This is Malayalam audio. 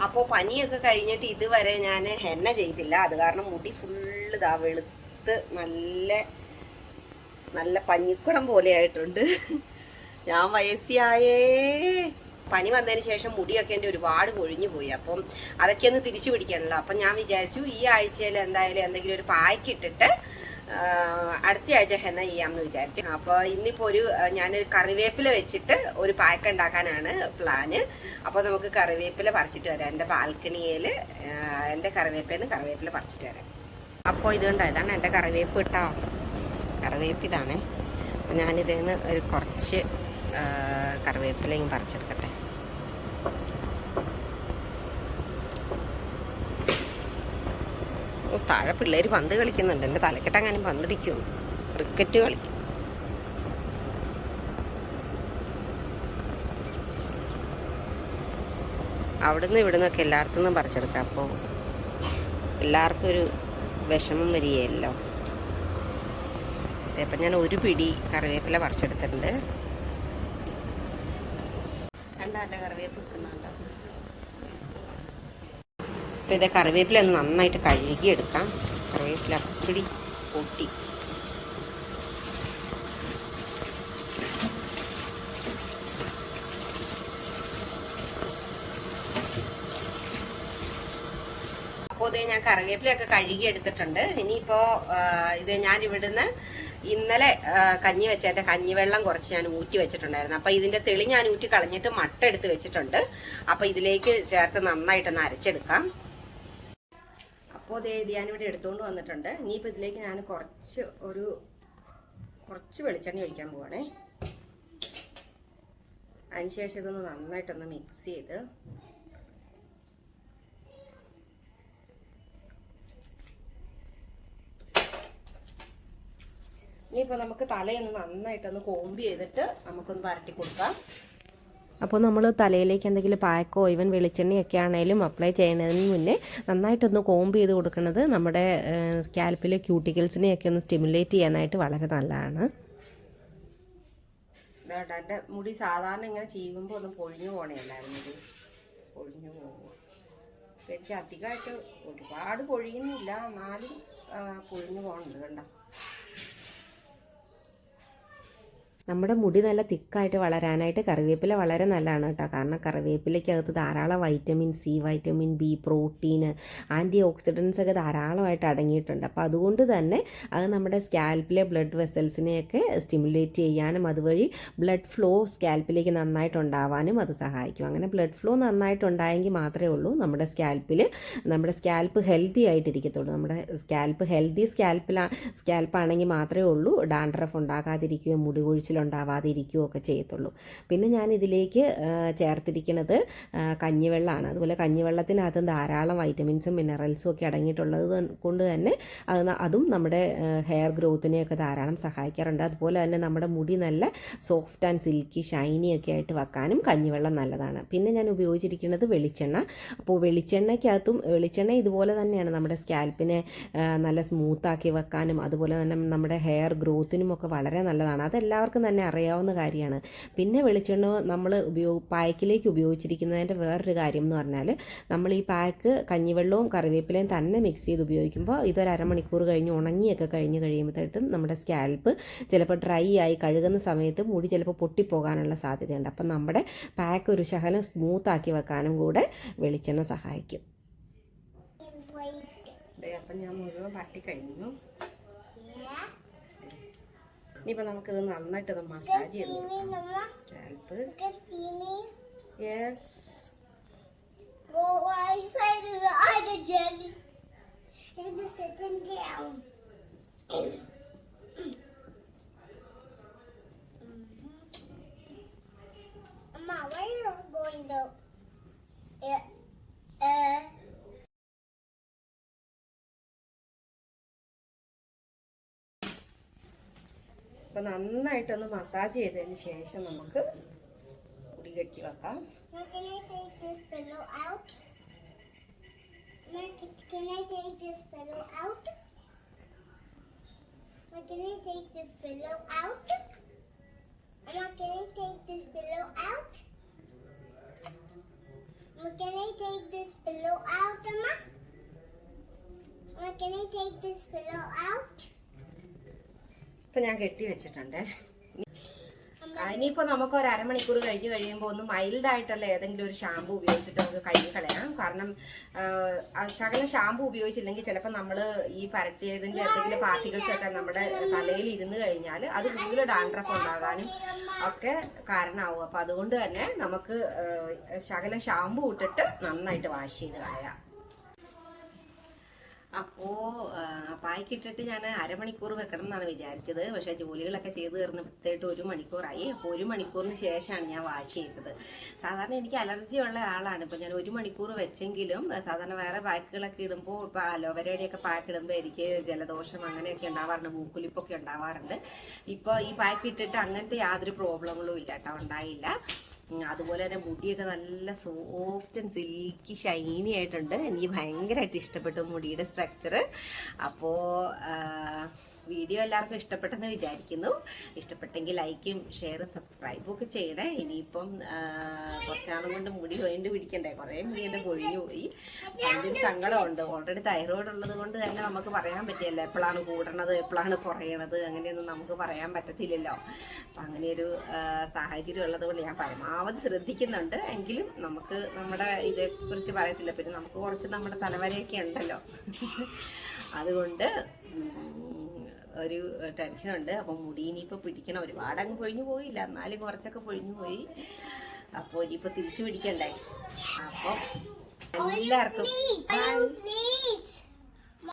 അപ്പോൾ പനിയൊക്കെ കഴിഞ്ഞിട്ട് ഇതുവരെ ഞാൻ ഹെന്ന ചെയ്തില്ല. അത് കാരണം മുടി ഫുള്ള് ഇതാ വെളുത്ത് നല്ല നല്ല പഞ്ഞിക്കുളം പോലെ ആയിട്ടുണ്ട്. ഞാൻ വയസ്സിയായേ. പനി വന്നതിന് ശേഷം മുടിയൊക്കെ എൻ്റെ ഒരുപാട് കൊഴിഞ്ഞു പോയി. അപ്പം അതൊക്കെ ഒന്ന് തിരിച്ചു പിടിക്കണല്ലോ. അപ്പം ഞാൻ വിചാരിച്ചു ഈ ആഴ്ചയിൽ എന്തായാലും എന്തെങ്കിലും ഒരു പായ്ക്ക് ഇട്ടിട്ട് അടുത്ത ആഴ്ച ഹെന്ന ചെയ്യാമെന്ന് വിചാരിച്ചു. അപ്പോൾ ഇന്നിപ്പോൾ ഞാനൊരു കറിവേപ്പില വെച്ചിട്ട് ഒരു പായ്ക്ക് ഉണ്ടാക്കാനാണ് പ്ലാന്. അപ്പോൾ നമുക്ക് കറിവേപ്പില പറിച്ചിട്ട് വരാം. എൻ്റെ ബാൽക്കണിയിൽ എൻ്റെ കറിവേപ്പില പറിച്ചിട്ട് വരാം. അപ്പോൾ ഇതുകൊണ്ടോ, ഇതാണ് എൻ്റെ കറിവേപ്പ് കേട്ടോ. കറിവേപ്പ് ഇതാണേ. അപ്പോൾ ഞാനിതിൽ നിന്ന് ഒരു കുറച്ച് കറിവേപ്പിലയും പറിച്ചെടുക്കട്ടെ. താഴെ പിള്ളേർ പന്ത് കളിക്കുന്നുണ്ട്. എൻ്റെ തലക്കെട്ടങ്ങാനും പന്തിടിക്കും. ക്രിക്കറ്റ് കളിക്കും. അവിടുന്ന് ഇവിടുന്നൊക്കെ എല്ലായിടത്തുനിന്നും പറിച്ചെടുക്കാം. അപ്പോൾ എല്ലാവർക്കും ഒരു വിഷമം വരികയല്ലോ. അപ്പം ഞാൻ ഒരു പിടി കറിവേപ്പില പറിച്ചെടുത്തിട്ടുണ്ട്. കണ്ടാട്ടെ കറിവേപ്പ് വെക്കുന്നുണ്ടോ. അപ്പോൾ ഇതേ കറിവേപ്പില ഒന്ന് നന്നായിട്ട് കഴുകിയെടുക്കാം. കറിവേപ്പില അപ്പിടി പൊട്ടി. അപ്പോൾ ഇതേ ഞാൻ കറിവേപ്പിലൊക്കെ കഴുകി എടുത്തിട്ടുണ്ട്. ഇനിയിപ്പോൾ ഇത് ഞാൻ ഇവിടുന്ന് ഇന്നലെ കഞ്ഞി വെച്ചതിൻ്റെ കഞ്ഞിവെള്ളം കുറച്ച് ഞാൻ ഊറ്റി വെച്ചിട്ടുണ്ടായിരുന്നു. അപ്പോൾ ഇതിൻ്റെ തെളി ഞാൻ ഊറ്റി കളഞ്ഞിട്ട് മട്ട എടുത്ത് വെച്ചിട്ടുണ്ട്. അപ്പോൾ ഇതിലേക്ക് ചേർത്ത് നന്നായിട്ടൊന്ന് അരച്ചെടുക്കാം. അപ്പോൾ ഇത് ഞാനിവിടെ എടുത്തുകൊണ്ട് വന്നിട്ടുണ്ട്. ഇനിയിപ്പോൾ ഇതിലേക്ക് ഞാൻ കുറച്ച് വെളിച്ചെണ്ണ ഒഴിക്കാൻ പോവാണേ. അതിനുശേഷം ഇതൊന്ന് നന്നായിട്ടൊന്ന് മിക്സ് ചെയ്ത് ഇനിയിപ്പോൾ നമുക്ക് തലയൊന്ന് നന്നായിട്ടൊന്ന് കോമ്പ് ചെയ്തിട്ട് നമുക്കൊന്ന് വരട്ടി കൊടുക്കാം. അപ്പോൾ നമ്മൾ തലയിലേക്ക് എന്തെങ്കിലും പായ്ക്കോ ഈവൻ വെളിച്ചെണ്ണയൊക്കെ ആണെങ്കിലും അപ്ലൈ ചെയ്യുന്നതിന് മുന്നേ നന്നായിട്ടൊന്ന് കോമ്പ് ചെയ്ത് കൊടുക്കുന്നത് നമ്മുടെ സ്കാൽപ്പിലെ ക്യൂട്ടിക്കിൾസിനെയൊക്കെ ഒന്ന് സ്റ്റിമുലേറ്റ് ചെയ്യാനായിട്ട് വളരെ നല്ലതാണ്. എൻ്റെ മുടി സാധാരണ ഇങ്ങനെ ചെയ്യുമ്പോൾ ഒന്ന് പൊഴിഞ്ഞു പോകണേല്ലായിരുന്നു. ഇത് പൊഴിഞ്ഞു പോകും. എനിക്ക് അധികമായിട്ട് ഒരുപാട് പൊഴിയുന്നില്ല, എന്നാലും പൊഴിഞ്ഞു പോകുന്നുണ്ട്. കണ്ടോ, നമ്മുടെ മുടി നല്ല തിക്കായിട്ട് വളരാനായിട്ട് കറിവേപ്പില വളരെ നല്ലതാണ് കേട്ടോ. കാരണം കറിവേപ്പിലയ്ക്കകത്ത് ധാരാളം vitamin C, vitamin B, protein, antioxidants ഒക്കെ ധാരാളമായിട്ട് അടങ്ങിയിട്ടുണ്ട്. അപ്പോൾ അതുകൊണ്ട് തന്നെ അത് നമ്മുടെ സ്കാൽപ്പിലെ ബ്ലഡ് വെസൽസിനെയൊക്കെ സ്റ്റിമുലേറ്റ് ചെയ്യാനും അതുവഴി ബ്ലഡ് ഫ്ലോ സ്കാൽപ്പിലേക്ക് നന്നായിട്ടുണ്ടാവാനും അത് സഹായിക്കും. അങ്ങനെ ബ്ലഡ് ഫ്ലോ നന്നായിട്ടുണ്ടായെങ്കിൽ മാത്രമേ ഉള്ളൂ നമ്മുടെ സ്കാൽപ്പ് ഹെൽത്തി ആയിട്ടിരിക്കത്തുള്ളൂ. നമ്മുടെ സ്കാൽപ്പ് ഹെൽത്തി സ്കാൽപ്പാണെങ്കിൽ മാത്രമേ ഉള്ളൂ ഡാൻഡ്രഫ് ഉണ്ടാകാതിരിക്കുകയും മുടി ഉണ്ടാവാതിരിക്കുകയോ ഒക്കെ ചെയ്യത്തുള്ളൂ. പിന്നെ ഞാൻ ഇതിലേക്ക് ചേർത്തിരിക്കുന്നത് കഞ്ഞിവെള്ളമാണ്. അതുപോലെ കഞ്ഞിവെള്ളത്തിനകത്ത് ധാരാളം വൈറ്റമിൻസും മിനറൽസും ഒക്കെ അടങ്ങിയിട്ടുള്ളത് കൊണ്ട് തന്നെ അതും നമ്മുടെ ഹെയർ ഗ്രോത്തിനെയൊക്കെ ധാരാളം സഹായിക്കാറുണ്ട്. അതുപോലെ തന്നെ നമ്മുടെ മുടി നല്ല സോഫ്റ്റ് ആൻഡ് സിൽക്കി ഷൈനി ഒക്കെ ആയിട്ട് വെക്കാനും കഞ്ഞിവെള്ളം നല്ലതാണ്. പിന്നെ ഞാൻ ഉപയോഗിച്ചിരിക്കുന്നത് വെളിച്ചെണ്ണ. അപ്പോൾ വെളിച്ചെണ്ണ ഇതുപോലെ തന്നെയാണ് നമ്മുടെ സ്കാൽപ്പിനെ നല്ല സ്മൂത്താക്കി വെക്കാനും അതുപോലെ തന്നെ നമ്മുടെ ഹെയർ ഗ്രോത്തിനും ഒക്കെ വളരെ നല്ലതാണ്. അതെല്ലാവർക്കും തന്നെ അറിയാവുന്ന കാര്യമാണ്. പിന്നെ വെളിച്ചെണ്ണ നമ്മൾ പായ്ക്കിലേക്ക് ഉപയോഗിച്ചിരിക്കുന്നതിൻ്റെ വേറൊരു കാര്യം എന്ന് പറഞ്ഞാൽ, നമ്മൾ ഈ പായ്ക്ക് കഞ്ഞിവെള്ളവും കറിവേപ്പിലയും തന്നെ മിക്സ് ചെയ്ത് ഉപയോഗിക്കുമ്പോൾ ഇതൊരു അരമണിക്കൂർ കഴിഞ്ഞ് ഉണങ്ങിയൊക്കെ കഴിയുമ്പോഴത്തേട്ടും നമ്മുടെ സ്കാൽപ്പ് ചിലപ്പോൾ ഡ്രൈ ആയി കഴുകുന്ന സമയത്ത് മുടി ചിലപ്പോൾ പൊട്ടിപ്പോകാനുള്ള സാധ്യതയുണ്ട്. അപ്പം നമ്മുടെ പായ്ക്ക് ഒരു ശകലം സ്മൂത്താക്കി വെക്കാനും കൂടെ വെളിച്ചെണ്ണ സഹായിക്കും. അപ്പം ഞാൻ മുഴുവൻ പറ്റിക്കഴിഞ്ഞു. ഇനിയിപ്പോൾ നമുക്കിത് നന്നായിട്ടൊന്ന് മസാജ് ചെയ്ത് scalp. Yes, Mama, where are you going to? അപ്പോൾ നന്നായിട്ടൊന്ന് മസാജ് ചെയ്തതിന് ശേഷം നമുക്ക് മുടി കെട്ടി വെക്കാം. Can I take this pillow out? Can I take this pillow out? Can I take this pillow out? Mama, can I take this pillow out? Can I take this pillow out, Amma? Can I take this pillow out? ഇപ്പം ഞാൻ കെട്ടി വെച്ചിട്ടുണ്ട്. ഇനിയിപ്പോൾ നമുക്ക് ഒരു അരമണിക്കൂർ കഴിഞ്ഞ് കഴിയുമ്പോൾ ഒന്ന് മൈൽഡായിട്ടുള്ള ഏതെങ്കിലും ഒരു ഷാമ്പു ഉപയോഗിച്ചിട്ട് നമുക്ക് കഴുകി കളയാം. കാരണം ശകലം ഷാമ്പു ഉപയോഗിച്ചില്ലെങ്കിൽ ചിലപ്പോൾ നമ്മൾ ഈ പരട്ടിയതിൻ്റെ എന്തെങ്കിലും പാർട്ടിക്കിൾസ് ഒക്കെ നമ്മുടെ തലയിൽ ഇരുന്ന് കഴിഞ്ഞാൽ അത് കൂടുതൽ ഡാൻഡ്രഫ് ഉണ്ടാകാനും ഒക്കെ കാരണമാവും. അപ്പം അതുകൊണ്ട് തന്നെ നമുക്ക് ശകലം ഷാമ്പു ഇട്ടിട്ട് നന്നായിട്ട് വാഷ് ചെയ്ത് കളയാം. അപ്പോൾ പായ്ക്കിട്ടിട്ട് ഞാൻ അരമണിക്കൂർ വെക്കണം എന്നാണ് വിചാരിച്ചത്. പക്ഷേ ജോലികളൊക്കെ ചെയ്ത് തീർന്നപ്പോഴത്തേട്ട് 1 മണിക്കൂറായി. അപ്പോൾ 1 മണിക്കൂറിന് ശേഷമാണ് ഞാൻ വാഷ് ചെയ്തത്. സാധാരണ എനിക്ക് അലർജി ഉള്ള ആളാണ്. ഇപ്പോൾ ഞാൻ 1 മണിക്കൂർ വെച്ചെങ്കിലും സാധാരണ വേറെ പാക്കുകളൊക്കെ ഇടുമ്പോൾ ഇപ്പോൾ അലോവേരയുടെയൊക്കെ പാക്ക് ഇടുമ്പോൾ എനിക്ക് ജലദോഷം അങ്ങനെയൊക്കെ ഉണ്ടാവാറുണ്ട്, മൂക്കുലിപ്പൊക്കെ ഉണ്ടാവാറുണ്ട്. ഇപ്പോൾ ഈ പാക്ക് ഇട്ടിട്ട് അങ്ങനത്തെ യാതൊരു പ്രോബ്ലങ്ങളും ഇല്ല കേട്ടോ, ഉണ്ടായില്ല. അതുപോലെ തന്നെ മുടിയൊക്കെ നല്ല സോഫ്റ്റ് ആൻഡ് സിൽക്കി ഷൈനി ആയിട്ടുണ്ട്. എനിക്ക് ഭയങ്കരമായിട്ട് ഇഷ്ടപ്പെട്ടു മുടിയുടെ സ്ട്രക്ചർ. അപ്പോൾ വീഡിയോ എല്ലാവർക്കും ഇഷ്ടപ്പെട്ടെന്ന് വിചാരിക്കുന്നു. ഇഷ്ടപ്പെട്ടെങ്കിൽ ലൈക്കും ഷെയറും സബ്സ്ക്രൈബും ഒക്കെ ചെയ്യണേ. ഇനിയിപ്പം കുറച്ചാളും കൊണ്ട് മുടി വേണ്ടി പിടിക്കണ്ടേ, കുറേ മുടി എൻ്റെ പൊഴിഞ്ഞു പോയി. അതിൻ്റെ സങ്കടമുണ്ട്. ഓൾറെഡി തൈറോയ്ഡ് ഉള്ളത് കൊണ്ട് തന്നെ നമുക്ക് പറയാൻ പറ്റില്ല എപ്പോഴാണ് കൂടണത് എപ്പോഴാണ് കുറയണത്, അങ്ങനെയൊന്നും നമുക്ക് പറയാൻ പറ്റത്തില്ലല്ലോ. അപ്പം അങ്ങനെയൊരു സാഹചര്യം ഉള്ളത് കൊണ്ട് ഞാൻ പരമാവധി ശ്രദ്ധിക്കുന്നുണ്ട്. എങ്കിലും നമുക്ക് നമ്മുടെ ഇതേക്കുറിച്ച് പറയത്തില്ല. പിന്നെ നമുക്ക് കുറച്ച് നമ്മുടെ തലവരെയൊക്കെ ഉണ്ടല്ലോ, അതുകൊണ്ട് ഒരു ടെൻഷനുണ്ട്. അപ്പം മുടി ഇനിയിപ്പോൾ പിടിക്കണം. ഒരുപാട് അങ്ങ് പൊഴിഞ്ഞു പോയില്ല, എന്നാലും കുറച്ചൊക്കെ പൊഴിഞ്ഞു പോയി. അപ്പോൾ ഇനിയിപ്പോൾ തിരിച്ചു പിടിക്കണ്ടേ. അപ്പം എല്ലാവർക്കും